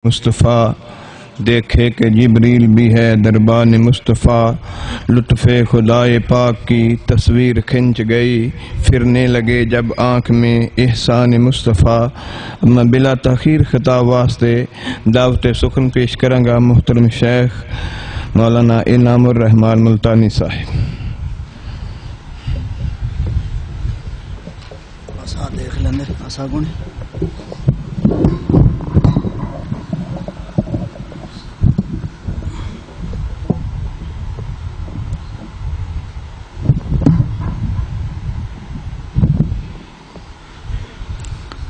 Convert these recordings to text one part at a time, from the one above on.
مصطفیٰ دیکھے کہ جبریل بھی ہے دربان مصطفیٰ، لطف خدائے پاک کی تصویر کھنچ گئی، پھرنے لگے جب آنکھ میں احسان مصطفیٰ۔ میں بلا تاخیر خطاب واسطے دعوت سخن پیش کروں گا محترم شیخ مولانا انعام الرحمان ملتانی صاحب۔ دیکھ لیندے آسا کون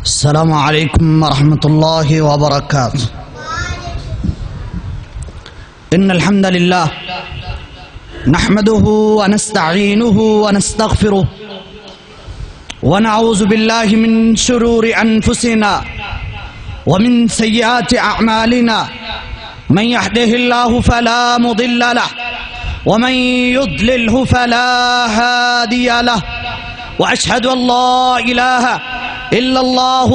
السلام علیکم ورحمۃ اللہ وبرکاتہ۔ ان الحمد للہ نحمده ونستعینه ونستغفره ونعوذ باللہ من شرور انفسنا ومن سیئات اعمالنا، من يهده الله فلا مضل له ومن يضلله فلا هادي له، واشهد ان لا اله الا الله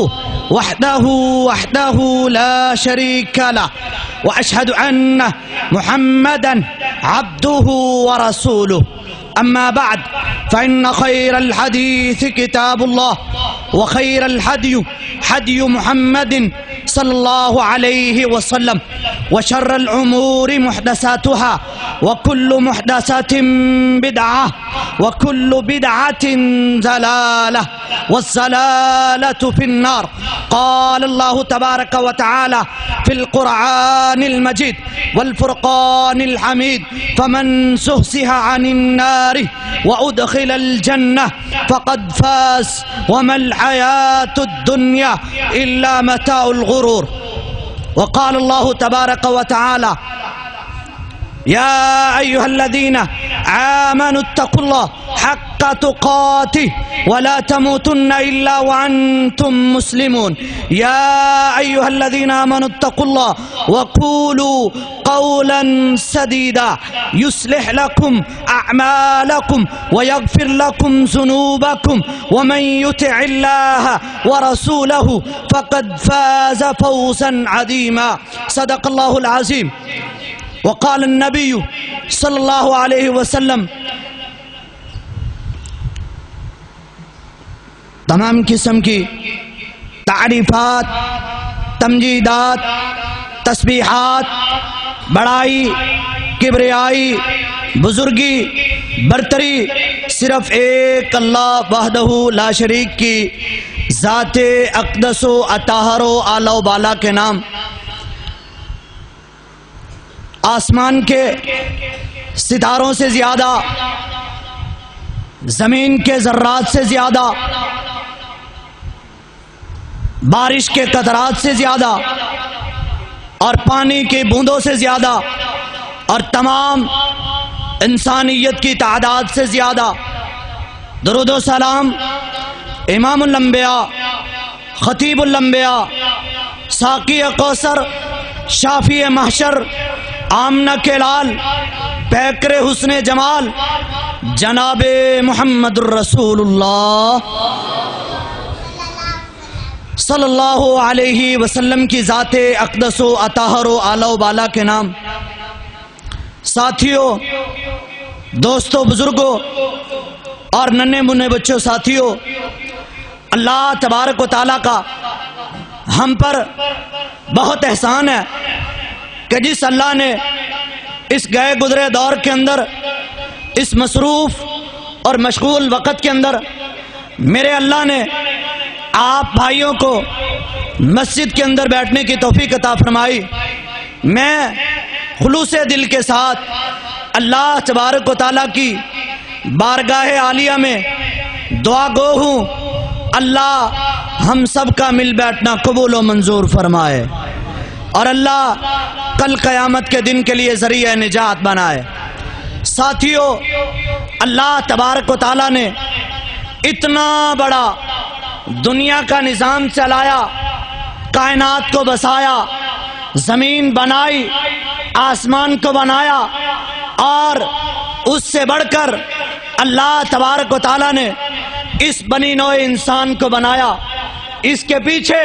وحده لا شريك له، واشهد ان محمدا عبده ورسوله، اما بعد فان خير الحديث كتاب الله، وخير الهدي هدي محمد صلى الله عليه وسلم، وشر الامور محدثاتها، وكل محدثة بدعة، وكل بدعة ضلالة، والضلالة في النار۔ قال الله تبارك وتعالى في القرآن المجيد والفرقان الحميد: فمن زحزح عن النار وأدخل الجنة فقد فاز، وما الحياة الدنيا إلا متاع الغرور۔ وقال الله تبارك وتعالى: يا أيها الذين آمنوا اتقوا الله حق تقاته ولا تموتن إلا وأنتم مسلمون۔ يا أيها الذين آمنوا اتقوا الله وقولوا قولا سديدا يصلح لكم أعمالكم ويغفر لكم ذنوبكم، ومن يطع الله ورسوله فقد فاز فوزا عظيما۔ صدق الله العظيم۔ وقال النبی صلی اللہ علیہ وسلم: تمام قسم کی تعریفات، تمجیدات، تسبیحات، بڑائی، کبریائی، بزرگی، برتری صرف ایک اللہ وحدہ لا شریک کی ذات اقدس و اطہر و اعلی و بالا کے نام۔ آسمان کے ستاروں سے زیادہ، زمین کے ذرات سے زیادہ، بارش کے قطرات سے زیادہ، اور پانی کی بوندوں سے زیادہ، اور تمام انسانیت کی تعداد سے زیادہ درود و سلام امام الانبیاء، خطیب الانبیاء، ساقی کوثر، شافی محشر، آمنہ کے لال، پیکر حسن جمال، جناب محمد الرسول اللہ صلی اللہ علیہ وسلم کی ذات اقدس و اطہر و اعلی و بالا کے نام۔ ساتھیوں، دوستوں، بزرگوں اور ننھے منھے بچوں، ساتھیوں، اللہ تبارک و تعالیٰ کا ہم پر بہت احسان ہے کہ جس اللہ نے اس گئے گزرے دور کے اندر، اس مصروف اور مشغول وقت کے اندر، میرے اللہ نے آپ بھائیوں کو مسجد کے اندر بیٹھنے کی توفیق عطا فرمائی۔ میں خلوص دل کے ساتھ اللہ تبارک و تعالیٰ کی بارگاہ عالیہ میں دعا گو ہوں، اللہ ہم سب کا مل بیٹھنا قبول و منظور فرمائے، اور اللہ کل قیامت کے دن کے لیے ذریعہ نجات بنائے۔ ساتھیوں، اللہ تبارک و تعالیٰ نے اتنا بڑا دنیا کا نظام چلایا، کائنات کو بسایا، زمین بنائی، آسمان کو بنایا، اور اس سے بڑھ کر اللہ تبارک و تعالیٰ نے اس بنی نوع انسان کو بنایا۔ اس کے پیچھے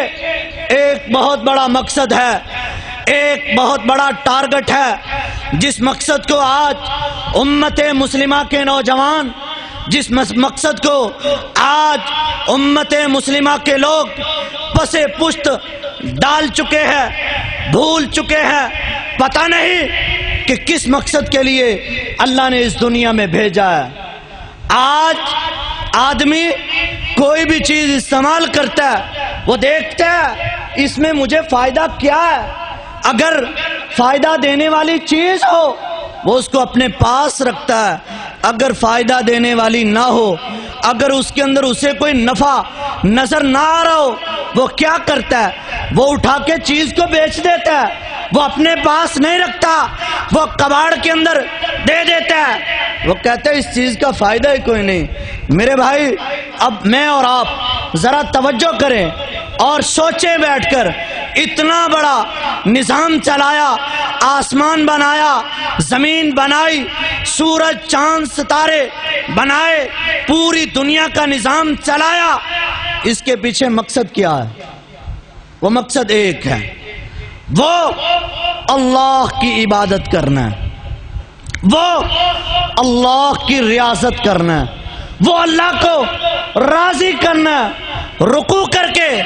ایک بہت بڑا مقصد ہے ایک بہت بڑا ٹارگٹ ہے جس مقصد کو آج امت مسلمہ کے نوجوان، جس مقصد کو آج امت مسلمہ کے لوگ پسے پشت ڈال چکے ہیں، بھول چکے ہیں۔ پتہ نہیں کہ کس مقصد کے لیے اللہ نے اس دنیا میں بھیجا ہے۔ آج آدمی کوئی بھی چیز استعمال کرتا ہے، وہ دیکھتا ہے اس میں مجھے فائدہ کیا ہے۔ اگر فائدہ دینے والی چیز ہو وہ اس کو اپنے پاس رکھتا ہے، اگر فائدہ دینے والی نہ ہو، اگر اس کے اندر اسے کوئی نفع نظر نہ آ رہا ہو، وہ کیا کرتا ہے؟ وہ اٹھا کے چیز کو بیچ دیتا ہے، وہ اپنے پاس نہیں رکھتا، وہ کباڑ کے اندر دے دیتا ہے۔ وہ کہتا ہے اس چیز کا فائدہ ہی کوئی نہیں۔ میرے بھائی، اب میں اور آپ ذرا توجہ کریں اور سوچیں بیٹھ کر، اتنا بڑا نظام چلایا، آسمان بنایا، زمین بنائی، سورج چاند ستارے بنائے، پوری دنیا کا نظام چلایا، اس کے پیچھے مقصد کیا ہے؟ وہ مقصد ایک ہے، وہ اللہ کی عبادت کرنا ہے، وہ اللہ کی ریاضت کرنا ہے، وہ اللہ کو راضی کرنا ہے، رکوع کر کے،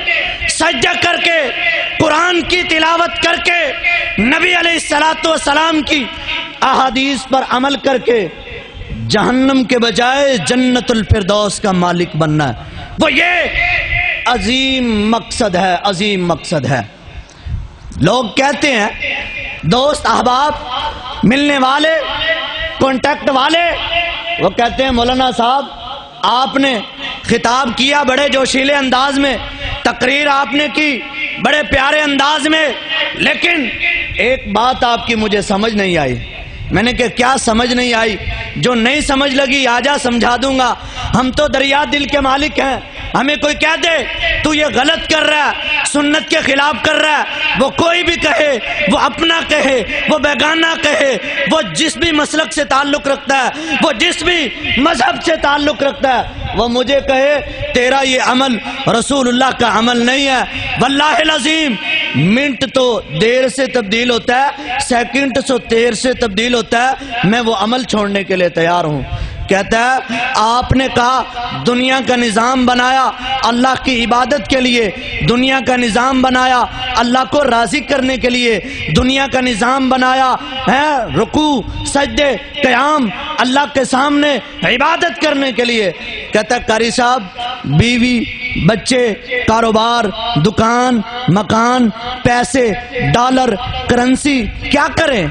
سجدہ کر کے، قرآن کی تلاوت کر کے، نبی علیہ السلام کی احادیث پر عمل کر کے جہنم کے بجائے جنت الفردوس کا مالک بننا ہے۔ وہ یہ عظیم مقصد ہے، عظیم مقصد ہے۔ لوگ کہتے ہیں، دوست احباب، ملنے والے، کانٹیکٹ والے، وہ کہتے ہیں مولانا صاحب آپ نے خطاب کیا بڑے جوشیلے انداز میں، تقریر آپ نے کی بڑے پیارے انداز میں، لیکن ایک بات آپ کی مجھے سمجھ نہیں آئی۔ میں نے کہا کیا سمجھ نہیں آئی؟ جو نہیں سمجھ لگی آجا سمجھا دوں گا۔ ہم تو دریا دل کے مالک ہیں، ہمیں کوئی کہہ دے تو یہ غلط کر رہا ہے، سنت کے خلاف کر رہا ہے، وہ کوئی بھی کہے، وہ اپنا کہے، وہ بیگانہ کہے، وہ جس بھی مسلک سے تعلق رکھتا ہے، وہ جس بھی مذہب سے تعلق رکھتا ہے، وہ مجھے کہے تیرا یہ عمل رسول اللہ کا عمل نہیں ہے۔ واللہ العظیم منٹ تو دیر سے تبدیل ہوتا ہے، سیکنڈ تو دیر سے تبدیل ہوتا ہے، میں وہ عمل چھوڑنے کے لیے تیار ہوں۔ کہتا ہے آپ نے کہا دنیا کا نظام بنایا اللہ کی عبادت کے لیے، دنیا کا نظام بنایا اللہ کو راضی کرنے کے لیے، دنیا کا نظام بنایا ہے رکوع، سجدے، قیام، اللہ کے سامنے عبادت کرنے کے لیے۔ کہتا ہے قاری صاحب بیوی، بچے، کاروبار، دکان، مکان، پیسے، ڈالر، کرنسی، کیا کریں؟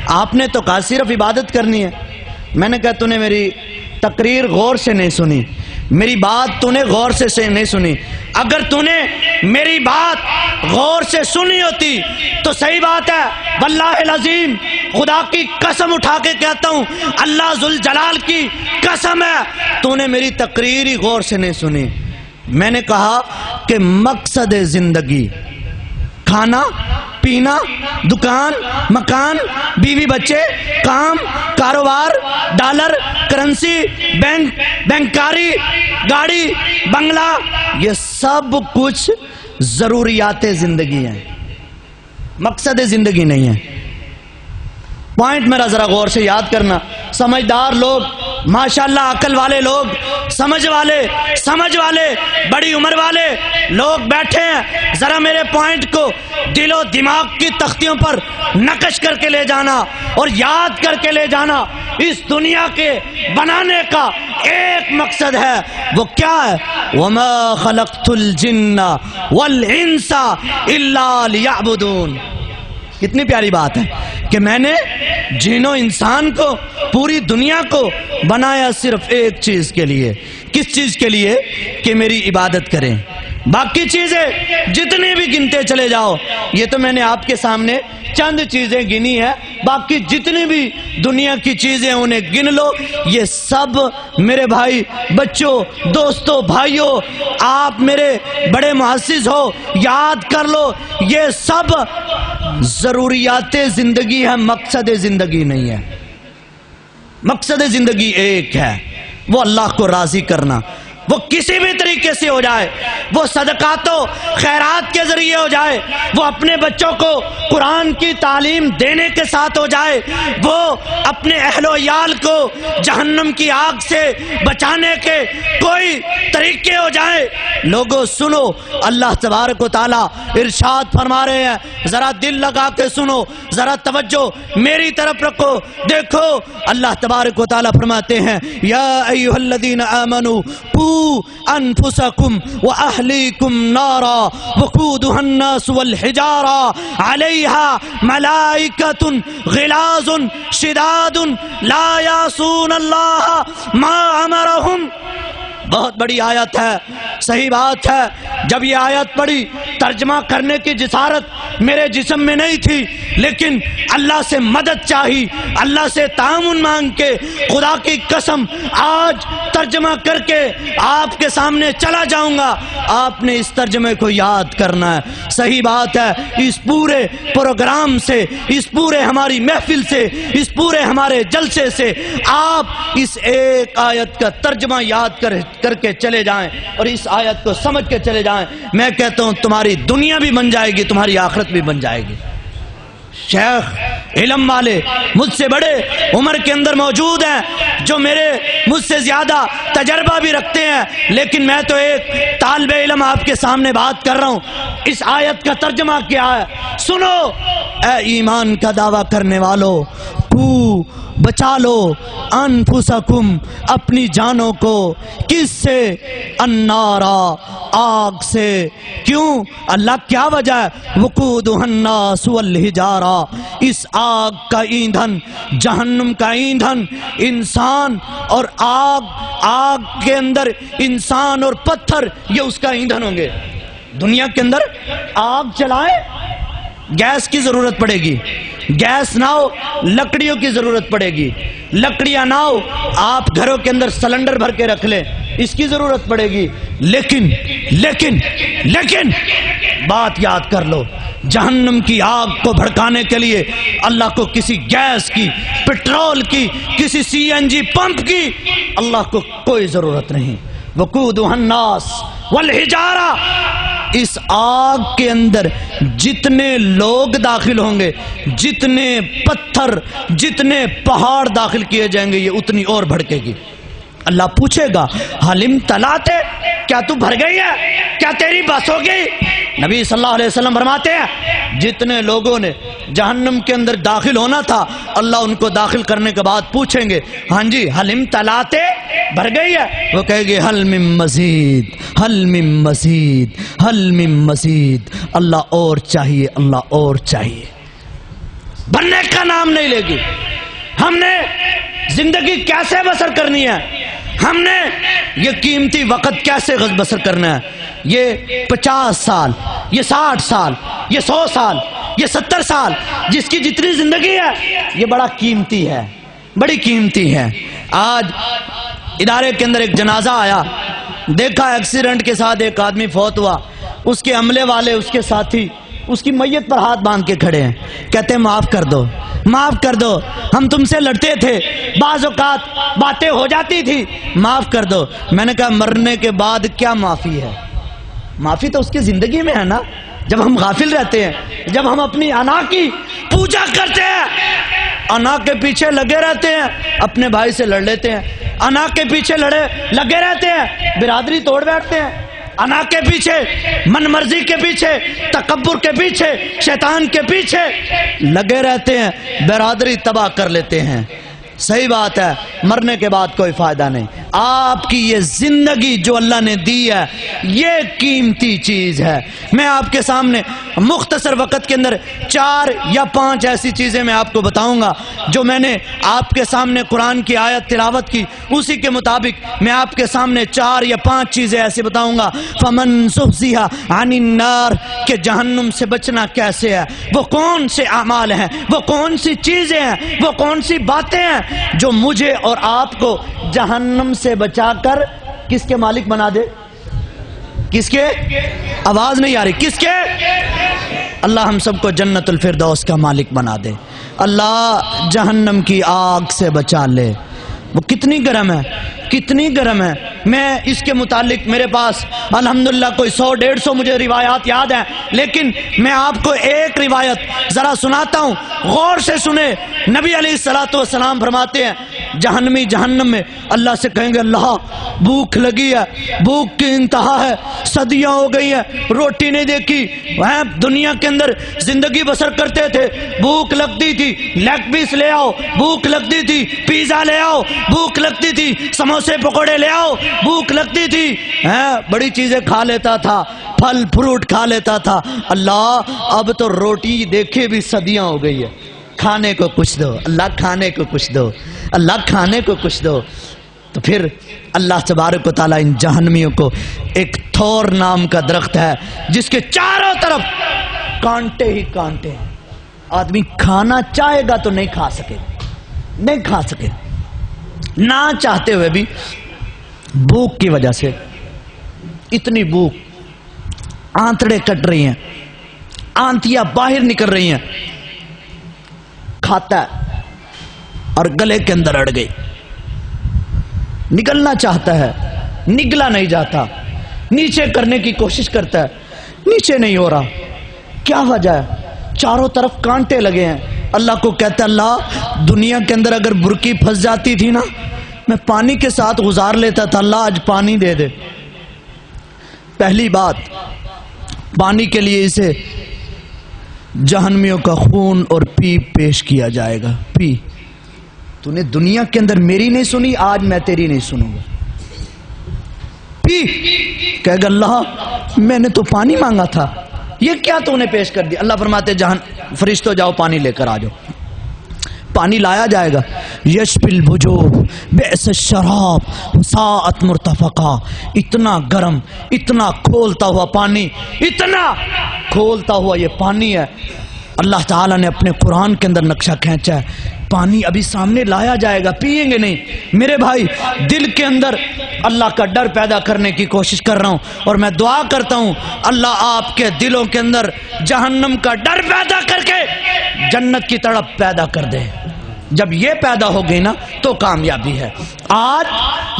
آپ نے تو کہا صرف عبادت کرنی ہے۔ میں نے کہا تو نے میری تقریر غور سے نہیں سنی، میری بات تو نے غور سے نہیں سنی۔ اگر تو نے میری بات غور سے سنی ہوتی تو صحیح بات ہے، واللہ العظیم خدا کی قسم اٹھا کے کہتا ہوں، اللہ ذوالجلال کی قسم ہے، تو نے میری تقریر ہی غور سے نہیں سنی۔ میں نے کہا کہ مقصد زندگی کھانا، پینا، دکان، مکان، بیوی بچے، کام، کاروبار، ڈالر، کرنسی، بینکاری، گاڑی، بنگلہ، یہ سب کچھ ضروریات زندگی ہیں، مقصد زندگی نہیں ہے۔ پوائنٹ میرا ذرا غور سے یاد کرنا۔ سمجھدار لوگ، ماشاءاللہ عقل والے لوگ، سمجھ والے، بڑی عمر والے لوگ بیٹھے ہیں، ذرا میرے پوائنٹ کو دل و دماغ کی تختیوں پر نقش کر کے لے جانا اور یاد کر کے لے جانا۔ اس دنیا کے بنانے کا ایک مقصد ہے، وہ کیا ہے؟ وَمَا خَلَقْتُ الْجِنَّ وَالْإِنسَ إِلَّا لِيَعْبُدُونَ۔ کتنی پیاری بات ہے کہ میں نے جن و انسان کو، پوری دنیا کو بنایا صرف ایک چیز کے لیے۔ کس چیز کے لیے؟ کہ میری عبادت کریں۔ باقی چیزیں جتنی بھی گنتے چلے جاؤ، یہ تو میں نے آپ کے سامنے چند چیزیں گنی ہے، باقی جتنی بھی دنیا کی چیزیں انہیں گن لو۔ یہ سب میرے بھائی، بچوں، دوستوں، بھائیوں، آپ میرے بڑے محسس ہو، یاد کر لو، یہ سب ضروریات زندگی ہے، مقصد زندگی نہیں ہے۔ مقصد زندگی ایک ہے، وہ اللہ کو راضی کرنا۔ وہ کسی بھی طریقے سے ہو جائے، وہ صدقات و خیرات کے ذریعے ہو جائے، وہ اپنے بچوں کو قرآن کی تعلیم دینے کے ساتھ ہو جائے، وہ اپنے اہل و عیال کو جہنم کی آگ سے بچانے کے کوئی طریقے ہو جائے۔ لوگوں سنو، اللہ تبارک و تعالیٰ ارشاد فرما رہے ہیں، ذرا دل لگا کے سنو، ذرا توجہ میری طرف رکھو۔ دیکھو اللہ تبارک و تعالیٰ فرماتے ہیں، یا ایھا الذین آمنوا قوا انفسکم واہلیکم نارا وقودھا الناس والحجارہ علیہا ملائکۃ غلاظ شداد لا یعصون اللہ ما امرہم۔ بہت بڑی آیت ہے، صحیح بات ہے۔ جب یہ آیت پڑھی، ترجمہ کرنے کی جسارت میرے جسم میں نہیں تھی، لیکن اللہ سے مدد چاہی، اللہ سے تعاون مانگ کے خدا کی قسم آج ترجمہ کر کے آپ کے سامنے چلا جاؤں گا۔ آپ نے اس ترجمے کو یاد کرنا ہے۔ صحیح بات ہے، اس پورے پروگرام سے، اس پورے ہماری محفل سے، اس پورے ہمارے جلسے سے آپ اس ایک آیت کا ترجمہ یاد کر کے چلے جائیں اور اس آیت کو سمجھ کے چلے جائیں۔ میں کہتا ہوں تمہاری دنیا بھی بن جائے گی، تمہاری آخرت بھی بن جائے گی۔ شیخ علم والے مجھ سے بڑے عمر کے اندر موجود ہیں، جو مجھ سے زیادہ تجربہ بھی رکھتے ہیں، لیکن میں تو ایک طالب علم آپ کے سامنے بات کر رہا ہوں۔ اس آیت کا ترجمہ کیا ہے سنو۔ اے ایمان کا دعویٰ کرنے والو، بچا لو انفسکم، اپنی جانوں کو، کس سے؟ النارا، آگ سے۔ کیوں؟ اللہ کیا وجہ ہے؟ وقودھا الناس والحجارہ، اس آگ کا ایندھن، جہنم کا ایندھن انسان اور آگ کے اندر انسان اور پتھر، یہ اس کا ایندھن ہوں گے۔ دنیا کے اندر آگ چلائیں، گیس کی ضرورت پڑے گی، گیس نہ ہو لکڑیوں کی ضرورت پڑے گی، لکڑیاں نہ ہو آپ گھروں کے اندر سلنڈر بھر کے رکھ لیں، اس کی ضرورت پڑے گی۔ لیکن بات یاد کر لو، جہنم کی آگ کو بھڑکانے کے لیے اللہ کو کسی گیس کی، پٹرول کی، کسی CNG پمپ کی اللہ کو کوئی ضرورت نہیں۔ وقودھا الناس والحجارہ، اس آگ کے اندر جتنے لوگ داخل ہوں گے، جتنے پتھر، جتنے پہاڑ داخل کیے جائیں گے، یہ اتنی اور بھڑکے گی۔ اللہ پوچھے گا حلم تلاتے، کیا تو بھر گئی ہے؟ کیا تیری بس ہو گئی؟ نبی صلی اللہ علیہ وسلم فرماتے ہیں جتنے لوگوں نے جہنم کے اندر داخل ہونا تھا، اللہ ان کو داخل کرنے کے بعد پوچھیں گے، ہاں جی حلم تلاتے، بھر گئی ہے؟ وہ کہے گے حل من مزید، حل من مزید، حل من مزید، اللہ اور چاہیے، اللہ اور چاہیے۔ بھرنے کا نام نہیں لے گی۔ ہم نے زندگی کیسے بسر کرنی ہے، ہم نے یہ قیمتی وقت کیسے بسر کرنا ہے، یہ 50 سال، یہ 60 سال، یہ 100 سال، یہ 70 سال، جس کی جتنی زندگی ہے یہ بڑا قیمتی ہے، بڑی قیمتی ہے۔ آج ادارے کے اندر ایک جنازہ آیا، دیکھا ایکسیڈنٹ کے ساتھ ایک آدمی فوت ہوا، اس کے عملے والے، اس کے ساتھی اس کی میت پر ہاتھ باندھ کے کھڑے ہیں، کہتے ہیں معاف کر دو، معاف کر دو، ہم تم سے لڑتے تھے، بعض اوقات باتیں ہو جاتی تھی، معاف کر دو۔ میں نے کہا مرنے کے بعد کیا معافی ہے؟ معافی تو اس کی زندگی میں ہے نا۔ جب ہم غافل رہتے ہیں، جب ہم اپنی انا کی پوجا کرتے ہیں، انا کے پیچھے لگے رہتے ہیں، اپنے بھائی سے لڑ لیتے ہیں، انا کے پیچھے لگے رہتے ہیں، برادری توڑ بیٹھتے ہیں، انا کے پیچھے، من مرضی کے پیچھے، تکبر کے پیچھے، شیطان کے پیچھے لگے رہتے ہیں، برادری تباہ کر لیتے ہیں۔ صحیح بات ہے، مرنے کے بعد کوئی فائدہ نہیں۔ آپ کی یہ زندگی جو اللہ نے دی ہے، یہ قیمتی چیز ہے۔ میں آپ کے سامنے مختصر وقت کے اندر 4 یا 5 ایسی چیزیں میں آپ کو بتاؤں گا جو میں نے آپ کے سامنے قرآن کی آیت تلاوت کی، اسی کے مطابق میں آپ کے سامنے 4 یا 5 چیزیں ایسی بتاؤں گا۔ فمن زحزح عن النار، کہ جہنم سے بچنا کیسے ہے، وہ کون سے اعمال ہیں، وہ کون سی چیزیں ہیں، وہ کون سی باتیں ہیں جو مجھے اور آپ کو جہنم سے بچا کر کس کے مالک بنا دے؟ کس کے؟ آواز نہیں آ رہی، کس کے؟ اللہ ہم سب کو جنت الفردوس کا مالک بنا دے، اللہ جہنم کی آگ سے بچا لے۔ وہ کتنی گرم ہے، کتنی گرم ہے. میں اس کے متعلق میرے پاس الحمدللہ کوئی 100-150 مجھے روایات یاد ہیں، لیکن میں آپ کو ایک روایت ذرا سناتا ہوں، غور سے سنیں. نبی علیہ الصلوۃ والسلام فرماتے ہیں جہنمی جہنم میں اللہ سے کہیں گے اللہ بھوک لگی ہے، بھوک کی انتہا ہے، صدیاں ہو گئی ہیں روٹی نہیں دیکھی، دنیا کے اندر زندگی بسر کرتے تھے، بھوک لگتی تھی لیگ پیس لے آؤ، بھوک لگتی تھی پیزا لے آؤ، بھوک لگتی تھی سموسے پکوڑے لے آؤ، بھوک لگتی تھی بڑی چیزیں کھا لیتا تھا، پھل فروٹ کھا لیتا تھا. اللہ اب تو روٹی دیکھے بھی صدیاں ہو گئی ہے، کھانے کو کچھ دو اللہ، کھانے کو کچھ دو اللہ، کھانے کو کچھ دو. تو پھر اللہ تبارک و تعالیٰ ان جہنمیوں کو ایک تھور نام کا درخت ہے جس کے چاروں طرف کانٹے ہی کانٹے ہیں. آدمی کھانا چاہے گا تو نہیں کھا سکے، نہیں کھا سکے، نہ چاہتے ہوئے بھی بھوک کی وجہ سے. اتنی بھوک، آنتڑے کٹ رہی ہیں، آنتیاں باہر نکل رہی ہیں، کھاتا ہے اور گلے کے اندر اڑ گئی، نگلنا چاہتا ہے نگلا نہیں جاتا، نیچے کرنے کی کوشش کرتا ہے نیچے نہیں ہو رہا. کیا وجہ ہے؟ چاروں طرف کانٹے لگے ہیں. اللہ کو کہتا ہے اللہ دنیا کے اندر اگر برکی پھنس جاتی تھی نا میں پانی کے ساتھ گزار لیتا تھا، اللہ آج پانی دے دے. پہلی بات پانی کے لیے اسے جہنمیوں کا خون اور پیپ پیش کیا جائے گا. پی، تو نے دنیا کے اندر میری نہیں سنی، آج میں تیری نہیں سنوں گا. پی. کہے گا اللہ میں نے تو پانی مانگا تھا، یہ کیا تو نے پیش کر دیا؟ اللہ فرماتے فرشتوں جاؤ پانی لے کر آ جاؤ. پانی لایا جائے گا. یشفی الوجوہ بئس الشراب ساعت مرتفقہ. اتنا گرم، اتنا کھولتا ہوا پانی، اتنا کھولتا ہوا یہ پانی ہے. اللہ تعالیٰ نے اپنے قرآن کے اندر نقشہ کھینچا ہے. پانی ابھی سامنے لایا جائے گا، پیئیں گے نہیں. میرے بھائی دل کے اندر اللہ کا ڈر پیدا کرنے کی کوشش کر رہا ہوں اور میں دعا کرتا ہوں اللہ آپ کے دلوں کے اندر جہنم کا ڈر پیدا کر کے جنت کی تڑپ پیدا کر دے. جب یہ پیدا ہو گئی نا تو کامیابی ہے. آج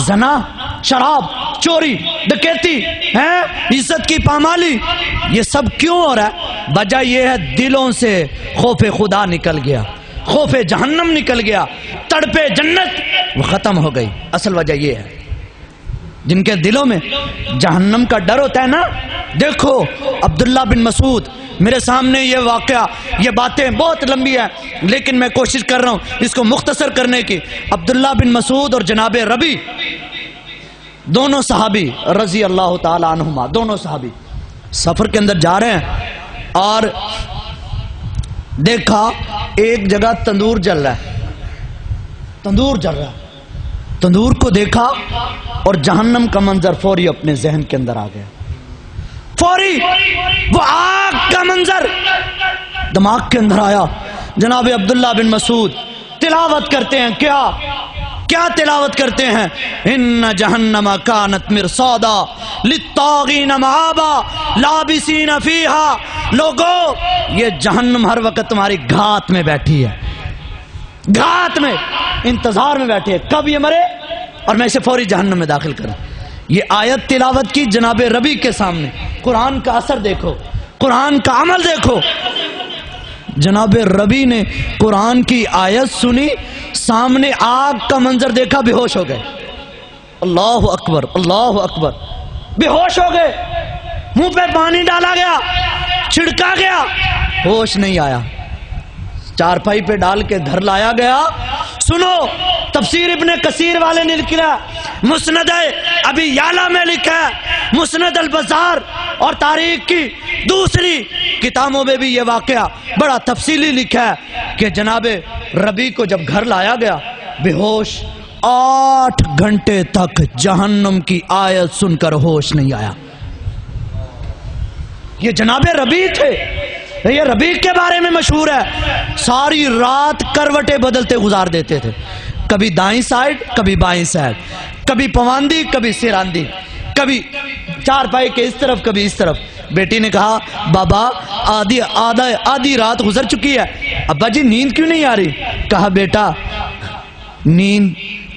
زنا، شراب، چوری، ڈکیتی، عزت کی پامالی، یہ سب کیوں ہو رہا ہے؟ وجہ یہ ہے دلوں سے خوف خدا نکل گیا، خوف جہنم نکل گیا، تڑپے جنت وہ ختم ہو گئی. اصل وجہ یہ ہے جن کے دلوں میں جہنم کا ڈر ہوتا ہے نا. دیکھو عبداللہ بن مسعود، میرے سامنے یہ واقعہ، یہ باتیں بہت لمبی ہیں لیکن میں کوشش کر رہا ہوں اس کو مختصر کرنے کی. عبداللہ بن مسعود اور جناب ربی دونوں صحابی رضی اللہ تعالی عنہما، دونوں صحابی سفر کے اندر جا رہے ہیں اور دیکھا ایک جگہ تندور جل رہا ہے، تندور جل رہا ہے. تندور کو دیکھا اور جہنم کا منظر فوری اپنے ذہن کے اندر آ گیا. فوری وہ آگ کا منظر دماغ کے اندر آیا. جناب عبداللہ بن مسعود تلاوت کرتے ہیں. کیا تلاوت کرتے ہیں؟ ان جہنم کانت مرصادا للطاغین مآبا لابسین فیہا. لوگو یہ جہنم ہر وقت تمہاری گھات میں بیٹھی ہے، گھات میں انتظار میں بیٹھی ہے کب یہ مرے اور میں اسے فوری جہنم میں داخل کروں. یہ آیت تلاوت کی جناب ربی کے سامنے. قرآن کا اثر دیکھو، قرآن کا عمل دیکھو. جناب ربی نے قرآن کی آیت سنی، سامنے آگ کا منظر دیکھا، بے ہوش ہو گئے. اللہ اکبر، اللہ اکبر. بے ہوش ہو گئے، منہ پہ پانی ڈالا گیا، چھڑکا گیا، ہوش نہیں آیا. چارپائی پہ ڈال کے گھر لایا گیا. سنو تفسیر ابن کثیر والے نے لکھا، مسند ابی یعلا میں لکھا ہے، مسند البزار اور تاریخ کی دوسری کتابوں میں بھی یہ واقعہ بڑا تفصیلی لکھا ہے کہ جناب ربی کو جب گھر لایا گیا بے ہوش، 8 گھنٹے تک جہنم کی آیت سن کر ہوش نہیں آیا. یہ جناب ربی تھے، یہ ربیع کے بارے میں مشہور ہے، ساری رات کروٹیں بدلتے گزار دیتے تھے. کبھی دائیں سائڈ، کبھی بائیں سائڈ، کبھی پواندی، کبھی سراندی، کبھی چارپائی کے اس طرف، کبھی اس طرف. بیٹی نے کہا بابا آدھی رات گزر چکی ہے، ابا جی نیند کیوں نہیں آ رہی؟ کہا بیٹا نیند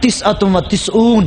99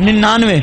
99।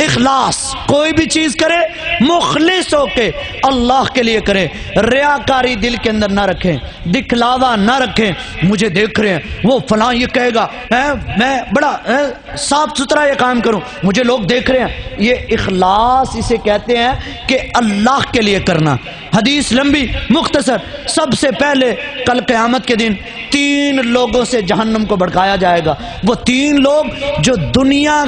اخلاص، کوئی بھی چیز کرے مخلص ہو کے اللہ کے لیے کرے، ریاکاری دل کے اندر نہ رکھیں، دکھلاوا نہ رکھیں، مجھے دیکھ رہے ہیں وہ فلاں یہ کہے گا میں بڑا صاف ستھرا یہ کام کروں، مجھے لوگ دیکھ رہے ہیں، یہ اخلاص اسے کہتے ہیں کہ اللہ کے لیے کرنا۔ حدیث لمبی مختصر، سب سے پہلے کل قیامت کے دن 3 لوگوں سے جہنم کو بھڑکایا جائے گا۔ وہ 3 لوگ جو دنیا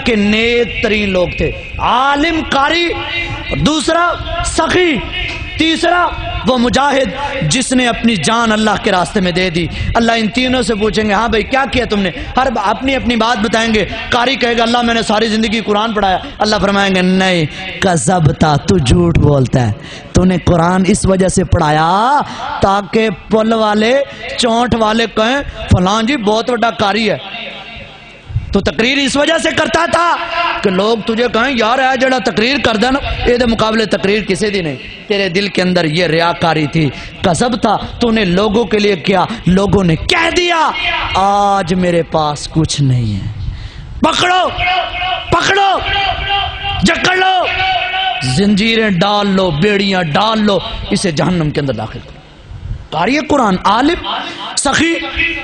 کے نیک ترین لوگ تھے، عالم قاری، دوسرا سخی، تیسرا وہ مجاہد جس نے اپنی جان اللہ کے راستے میں دے دی۔ اللہ ان تینوں سے پوچھیں گے ہاں بھائی کیا کیا تم نے، ہر اپنی اپنی بات بتائیں گے۔ قاری کہے گا اللہ میں نے ساری زندگی قرآن پڑھایا، اللہ فرمائیں گے نہیں کذبتا، تو جھوٹ بولتا ہے، تو نے قرآن اس وجہ سے پڑھایا تاکہ پل والے چونٹ والے کہیں فلاں جی بہت بڑا قاری ہے، تو تقریر اس وجہ سے کرتا تھا کہ لوگ تجھے کہیں یار ہے جڑا تقریر کر دینا، یہ دے مقابلے تقریر کسی دی نہیں، تیرے دل کے اندر یہ ریاکاری تھی، کذب تھا، تو نے لوگوں کے لیے کیا، لوگوں نے کہہ دیا آج میرے پاس کچھ نہیں ہے، پکڑو پکڑو جکڑ لو، زنجیریں ڈال لو، بیڑیاں ڈال لو، اسے جہنم کے اندر داخل کرو۔ قاری قرآن، عالم، سخی،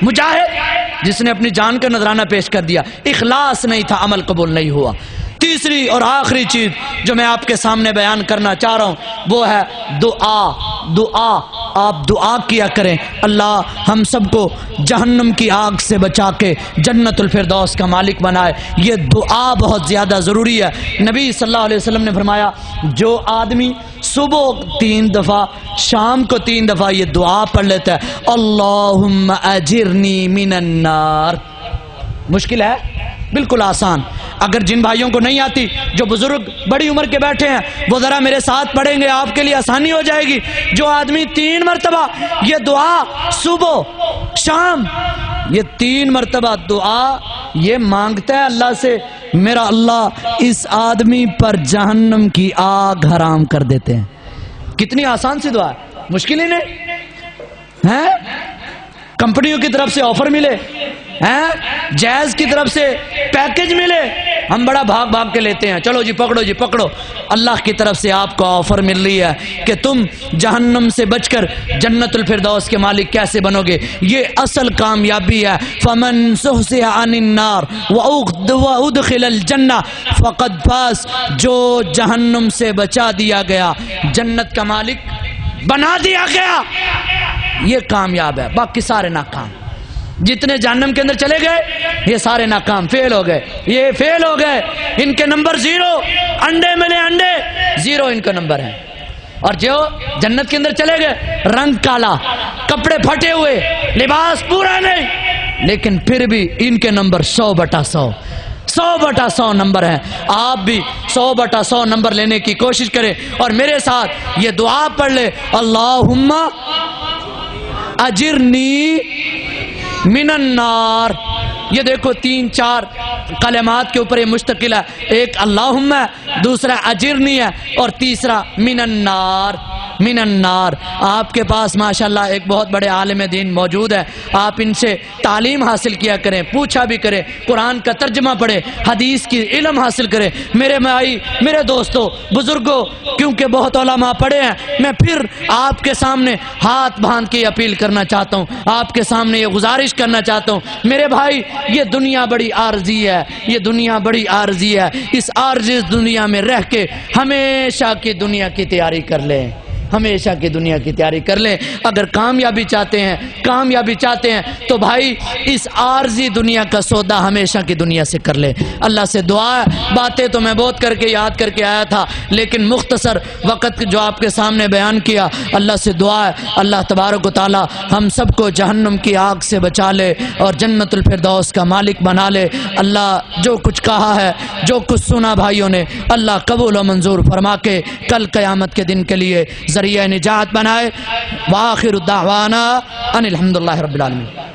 مجاہد جس نے اپنی جان کا نذرانہ پیش کر دیا، اخلاص نہیں تھا، عمل قبول نہیں ہوا۔ تیسری اور آخری چیز جو میں آپ کے سامنے بیان کرنا چاہ رہا ہوں وہ ہے دعا۔ آپ دعا کیا کریں، اللہ ہم سب کو جہنم کی آگ سے بچا کے جنت الفردوس کا مالک بنائے۔ یہ دعا بہت زیادہ ضروری ہے۔ نبی صلی اللہ علیہ وسلم نے فرمایا جو آدمی صبح 3 دفعہ شام کو 3 دفعہ یہ دعا پڑھ لیتا ہے اللہم اجرنی من النار، مشکل ہے؟ بالکل آسان۔ اگر جن بھائیوں کو نہیں آتی، جو بزرگ بڑی عمر کے بیٹھے ہیں وہ ذرا میرے ساتھ پڑھیں گے، آپ کے لیے آسانی ہو جائے گی۔ جو آدمی 3 مرتبہ یہ دعا صبح شام یہ 3 مرتبہ دعا یہ مانگتا ہے اللہ سے، میرا اللہ اس آدمی پر جہنم کی آگ حرام کر دیتے ہیں۔ کتنی آسان سی دعا ہے، مشکل ہی نہیں ہے۔ کمپنیوں کی طرف سے آفر ملے، جائز کی طرف سے پیکج ملے، ہم بڑا بھاگ بھاگ کے لیتے ہیں، چلو جی پکڑو۔ اللہ کی طرف سے آپ کو آفر مل رہی ہے کہ تم جہنم سے بچ کر جنت الفردوس کے مالک کیسے بنو گے۔ یہ اصل کامیابی ہے۔ فمن زحزح عن النار وادخل الجنہ فقد فاز، جو جہنم سے بچا دیا گیا، جنت کا مالک بنا دیا گیا، یہ کامیاب ہے، باقی سارے ناکام۔ جتنے جہنم کے اندر چلے گئے یہ سارے ناکام، فیل ہو گئے، یہ فیل ہو گئے، ان کے نمبر 0، انڈے ملے انڈے 0 ان کا نمبر ہے۔ اور جو جنت کے اندر چلے گئے رنگ کالا، کپڑے پھٹے ہوئے، لباس پورا نہیں، لیکن پھر بھی ان کے نمبر 100/100 100/100 نمبر ہیں۔ آپ بھی 100/100 نمبر لینے کی کوشش کریں اور میرے ساتھ یہ دعا پڑھ لے اللہم اجرنی من النار۔ یہ دیکھو 3-4 کلمات کے اوپر یہ مشتقل ہے، ایک اللہم ہے، دوسرا اجرنی ہے اور تیسرا من النار۔ من النار۔ آپ کے پاس ماشاءاللہ ایک بہت بڑے عالم دین موجود ہے، آپ ان سے تعلیم حاصل کیا کریں، پوچھا بھی کریں، قرآن کا ترجمہ پڑھیں، حدیث کی علم حاصل کریں۔ میرے بھائی، میرے دوستوں، بزرگوں، کیونکہ بہت علماء پڑھے ہیں، میں پھر آپ کے سامنے ہاتھ باندھ کے اپیل کرنا چاہتا ہوں، آپ کے سامنے یہ گزارش کرنا چاہتا ہوں، میرے بھائی یہ دنیا بڑی عارضی ہے، یہ دنیا بڑی عارضی ہے، اس عارضی دنیا میں رہ کے ہمیشہ کی دنیا کی تیاری کر لیں، ہمیشہ کی دنیا کی تیاری کر لیں۔ اگر کامیابی چاہتے ہیں تو بھائی اس عارضی دنیا کا سودا ہمیشہ کی دنیا سے کر لیں۔ اللہ سے دعا ہے، باتیں تو میں بہت کر کے یاد کر کے آیا تھا، لیکن مختصر وقت جو آپ کے سامنے بیان کیا، اللہ سے دعا ہے اللہ تبارک و تعالی ہم سب کو جہنم کی آگ سے بچا لے اور جنت الفردوس کا مالک بنا لے۔ اللہ جو کچھ کہا ہے، جو کچھ سنا بھائیوں نے، اللہ قبول و منظور فرما کے کل قیامت کے دن کے لیے ذریعہ نجات بنائے۔ وآخر دعوانا ان الحمدللہ رب العالمین۔